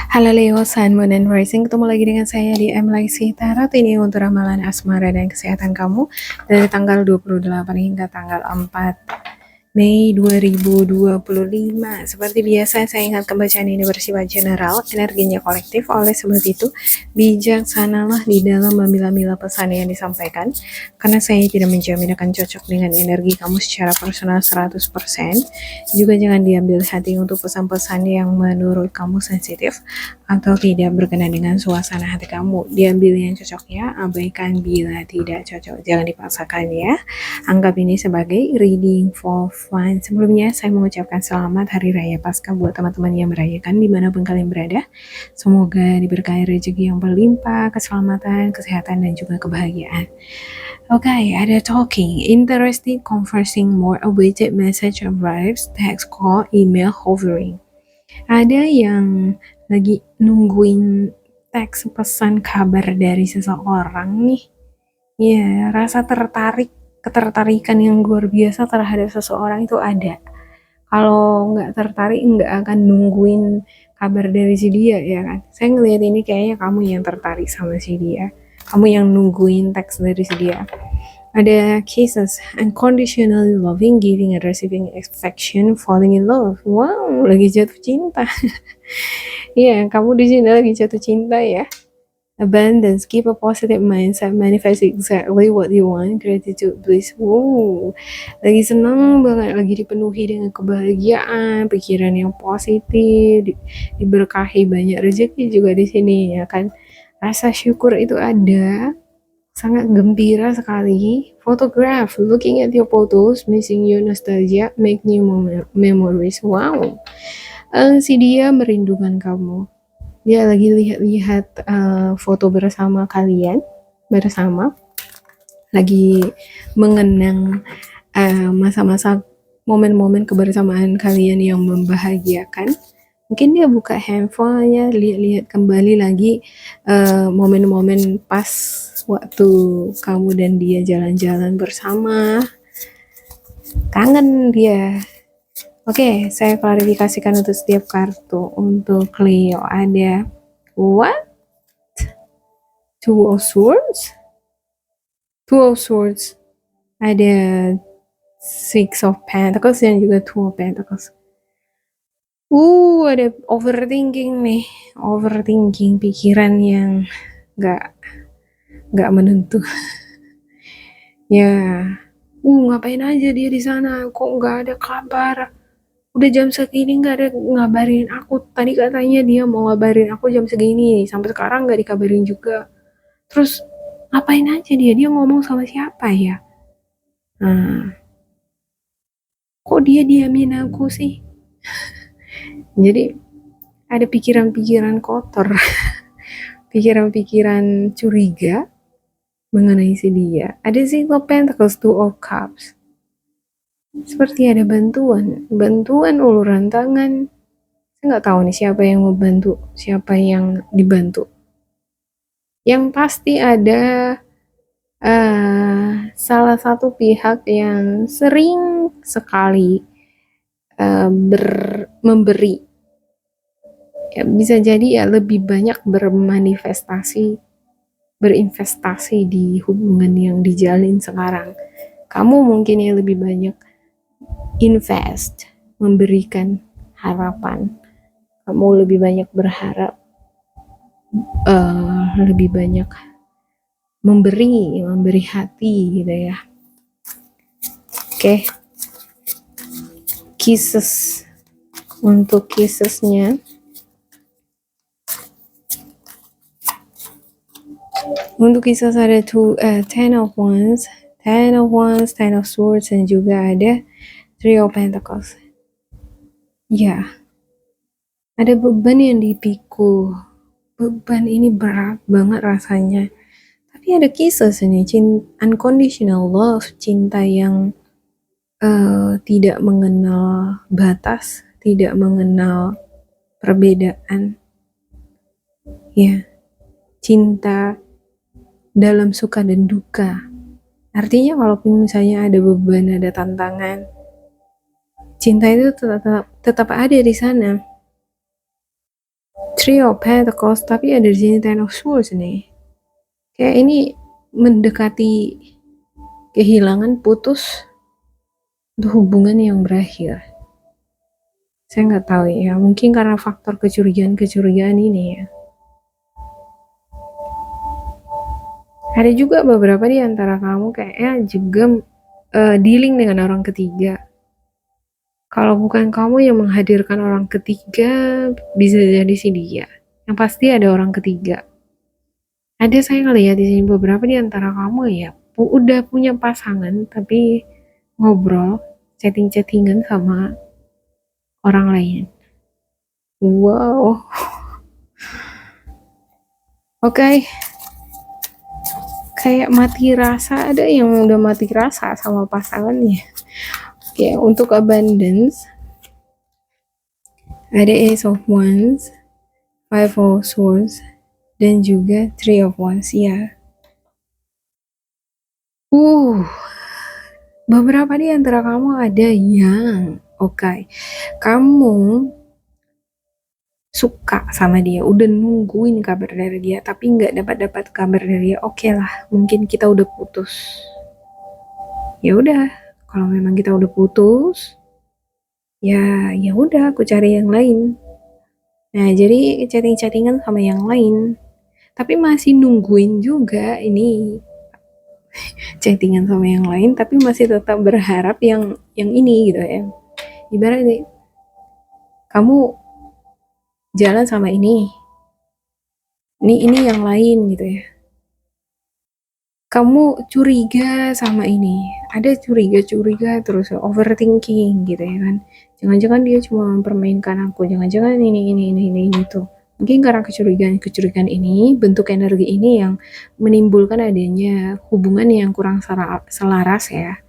Halo Leo, Sun, Moon, and Rising. Ketemu lagi dengan saya di MLIC Tarot ini untuk ramalan asmara dan kesehatan kamu dari tanggal 28 hingga tanggal 4 Mei 2025. Seperti biasa, saya ingatkan bacaan ini bersifat general, energinya kolektif. Oleh sebab itu, bijaksanalah di dalam memilah-milah pesan yang disampaikan, karena saya tidak menjamin akan cocok dengan energi kamu secara personal 100%. Juga jangan diambil hati untuk pesan-pesan yang menurut kamu sensitif atau tidak berkenan dengan suasana hati kamu. Diambil yang cocoknya, abaikan bila tidak cocok. Jangan dipaksakan ya. Anggap ini sebagai reading for fun. Sebelumnya saya mengucapkan selamat Hari Raya Paskah buat teman-teman yang merayakan dimanapun kalian berada. Semoga diberkahi rezeki yang berlimpah, keselamatan, kesehatan, dan juga kebahagiaan. Okay, ada talking, interesting, conversing, more awaited message arrives, text, call, email, hovering. Ada yang lagi nungguin teks pesan kabar dari seseorang nih. Ya, rasa ketertarikan yang luar biasa terhadap seseorang itu ada. Kalau nggak tertarik, nggak akan nungguin kabar dari si dia, ya kan? Saya ngeliat ini kayaknya kamu yang tertarik sama si dia. Kamu yang nungguin teks dari si dia. Ada cases unconditionally loving, giving and receiving affection, falling in love. Wow, lagi jatuh cinta. Iya, kamu di sini lagi jatuh cinta ya. Abundance, keep a positive mindset, manifest exactly what you want, gratitude, bliss. Wow, lagi senang banget, lagi dipenuhi dengan kebahagiaan, pikiran yang positif, diberkahi banyak rezeki juga di sini ya kan. Rasa syukur itu ada, sangat gembira sekali. Photograph, looking at your photos, missing your nostalgia, make new memories. Wow, si dia merindukan kamu. Dia lagi lihat-lihat foto bersama kalian, bersama lagi mengenang masa-masa momen-momen kebersamaan kalian yang membahagiakan. Mungkin dia buka handphonenya, lihat-lihat kembali lagi momen-momen pas waktu kamu dan dia jalan-jalan bersama. Kangen dia. Oke, saya klarifikasikan untuk setiap kartu. Untuk Leo ada what? Two of Swords. Two of Swords. Ada Six of Pentacles dan juga Two of Pentacles. Ada overthinking nih. Overthinking, pikiran yang gak menentu. Ya, ngapain aja dia di sana? Kok nggak ada kabar? Udah jam segini nggak ada ngabarin aku. Tadi katanya dia mau ngabarin aku jam segini, sampai sekarang nggak dikabarin juga. Terus ngapain aja dia? Dia ngomong sama siapa ya? Kok dia diamin aku sih? Jadi ada pikiran-pikiran kotor, pikiran-pikiran curiga mengenai si dia. Ada Six of Pentacles, Two of Cups. Seperti ada bantuan uluran tangan. Saya nggak tahu nih siapa yang mau bantu, siapa yang dibantu. Yang pasti ada salah satu pihak yang sering sekali memberi. Ya, bisa jadi ya lebih banyak berinvestasi di hubungan yang dijalin sekarang. Kamu mungkin yang lebih banyak invest, memberikan harapan. Kamu lebih banyak berharap, lebih banyak memberi hati gitu ya. Oke. Kisses. Untuk kissesnya, untuk kisses ada Ten of Wands, Ten of Swords, dan juga ada Three of Pentacles. Ya, ada beban yang dipikul. Beban ini berat banget rasanya. Tapi ada kisses ini, unconditional love, cinta yang tidak mengenal batas, tidak mengenal perbedaan. Ya, cinta dalam suka dan duka. Artinya walaupun misalnya ada beban, ada tantangan, cinta itu tetap ada di sana. Three of Pentacles, tapi ada di sini Ten of Swords nih. Kayak ini mendekati kehilangan, putus, untuk hubungan yang berakhir. Saya nggak tahu ya, mungkin karena faktor kecurigaan ini ya. Ada juga beberapa di antara kamu kayaknya juga dealing dengan orang ketiga. Kalau bukan kamu yang menghadirkan orang ketiga, bisa jadi si dia. Yang pasti ada orang ketiga. Ada, saya ngeliat di sini beberapa di antara kamu ya udah punya pasangan tapi ngobrol, chatting-chattingan sama orang lain. Wow. Oke. Kayak mati rasa, ada yang udah mati rasa sama pasangannya. Oke, untuk abundance ada Ace of Wands, Five of Swords, dan juga Three of Wands ya. Beberapa di antara kamu ada yang kamu suka sama dia, udah nungguin kabar dari dia, tapi nggak dapat kabar dari dia. Oke lah, mungkin kita udah putus. Ya udah, kalau memang kita udah putus, ya udah, aku cari yang lain. Nah, jadi chatting-chattingan sama yang lain, tapi masih nungguin juga ini chattingan sama yang lain, tapi masih tetap berharap yang ini gitu ya. Ibaratnya kamu jalan sama ini yang lain gitu ya. Kamu curiga sama ini, ada curiga terus, overthinking gitu ya kan. Jangan-jangan dia cuma mempermainkan aku, jangan-jangan ini tuh. Mungkin karena kecurigaan ini, bentuk energi ini yang menimbulkan adanya hubungan yang kurang selaras ya.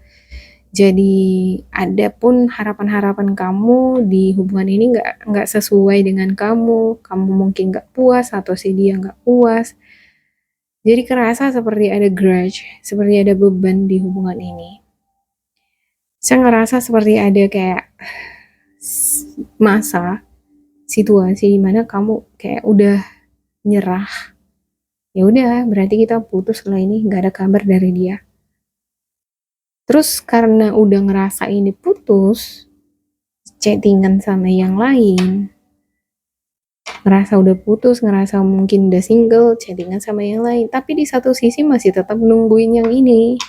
Jadi ada pun harapan-harapan kamu di hubungan ini nggak sesuai dengan kamu mungkin nggak puas atau si dia nggak puas. Jadi kerasa seperti ada grudge, seperti ada beban di hubungan ini. Saya ngerasa seperti ada kayak masa, situasi dimana kamu kayak udah nyerah. Ya udah, berarti kita putus setelah ini, nggak ada kabar dari dia. Terus karena udah ngerasa ini putus, chattingan sama yang lain, ngerasa udah putus, ngerasa mungkin udah single, chattingan sama yang lain, tapi di satu sisi masih tetap nungguin yang ini.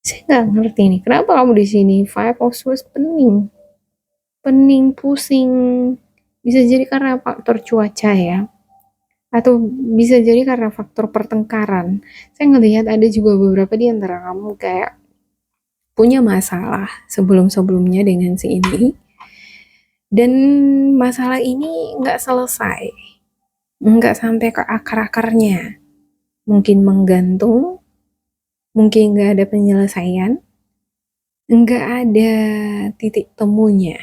Saya nggak ngerti nih, kenapa kamu di sini? Five of Swords pening, pusing. Bisa jadi karena faktor cuaca ya, atau bisa jadi karena faktor pertengkaran. Saya ngelihat ada juga beberapa di antara kamu kayak punya masalah sebelum-sebelumnya dengan si ini, dan masalah ini nggak selesai, nggak sampai ke akar-akarnya, mungkin menggantung, mungkin nggak ada penyelesaian, nggak ada titik temunya,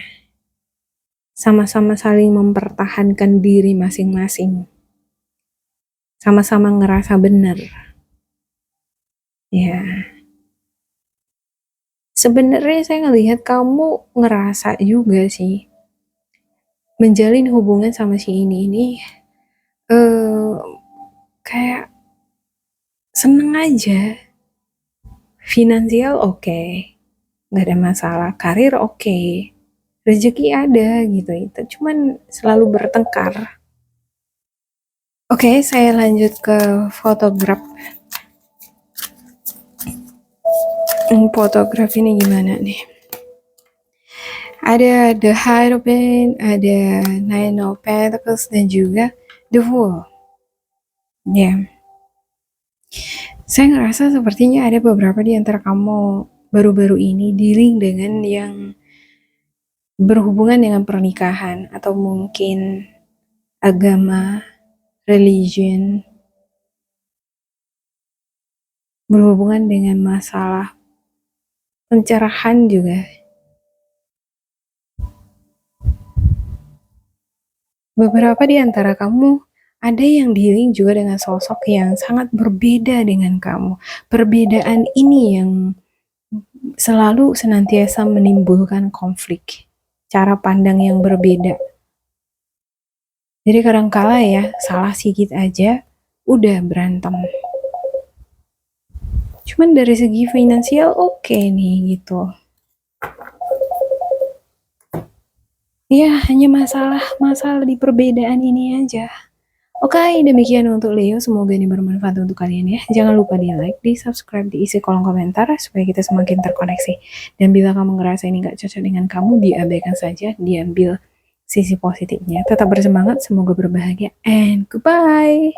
sama-sama saling mempertahankan diri masing-masing, sama-sama ngerasa benar. Ya, sebenarnya saya ngelihat kamu ngerasa juga sih menjalin hubungan sama si ini kayak seneng aja, finansial oke, nggak ada masalah, karir oke, rezeki ada gitu, itu cuman selalu bertengkar. Oke, saya lanjut ke fotograf. Fotograf ini gimana nih? Ada The Hierophant, ada Nine of Pentacles, dan juga The Fool. Ya, saya ngerasa sepertinya ada beberapa di antara kamu baru-baru ini dealing dengan yang berhubungan dengan pernikahan, atau mungkin agama, religion, berhubungan dengan masalah pencerahan juga. Beberapa di antara kamu ada yang dealing juga dengan sosok yang sangat berbeda dengan kamu. Perbedaan ini yang selalu senantiasa menimbulkan konflik, cara pandang yang berbeda. Jadi kadangkala ya, salah sedikit aja udah berantem. Cuman dari segi finansial oke nih gitu. Ya, hanya masalah di perbedaan ini aja. Oke, demikian untuk Leo. Semoga ini bermanfaat untuk kalian ya. Jangan lupa di like, di subscribe, diisi kolom komentar supaya kita semakin terkoneksi. Dan bila kamu ngerasa ini gak cocok dengan kamu, diabaikan saja, diambil sisi positifnya. Tetap bersemangat, semoga berbahagia, and goodbye.